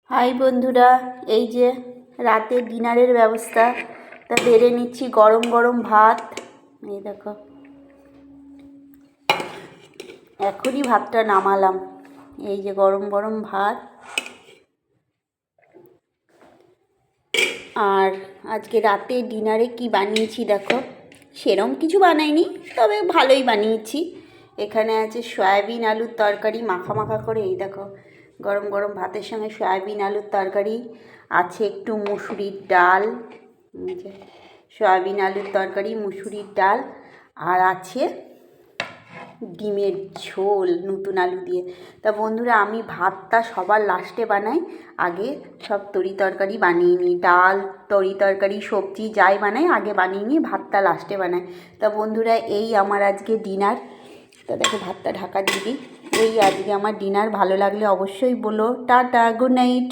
High বন্ধুরা, এই যে রাতের ডিনারের ব্যবস্থা তা বেড়ে নিচ্ছি। গরম গরম ভাত, এই দেখো এখনই ভাতটা নামালাম। এই যে গরম গরম ভাত। আর আজকে রাতে ডিনারে কি বানিয়েছি দেখো, সেরম কিছু বানাইনি, তবে ভালোই বানিয়েছি। এখানে আছে সয়াবিন আলুর তরকারি মাখা মাখা করে, এই দেখো গরম গরম ভাতের সঙ্গে সয়াবিন আলুর তরকারি আছে। একটু মুসুরির ডাল, এই যে সয়াবিন আলুর তরকারি, মুসুরির ডাল, আর আছে ডিমের ঝোল নতুন আলু দিয়ে। তা বন্ধুরা, আমি ভাতটা সবার লাস্টে বানাই, আগে সব তরি তরকারি বানিয়ে নিই। ডাল, তরি তরকারি, সবজি যাই বানাই আগে বানিয়ে নিই, ভাতটা লাস্টে বানাই। তা বন্ধুরা, এই আমার আজকে ডিনার। তা দেখো ভাতটা ঢাকা দিয়ে দিই। এই আজকে আমার ডিনার। ভালো লাগলে অবশ্যই বলো। Tata, good night.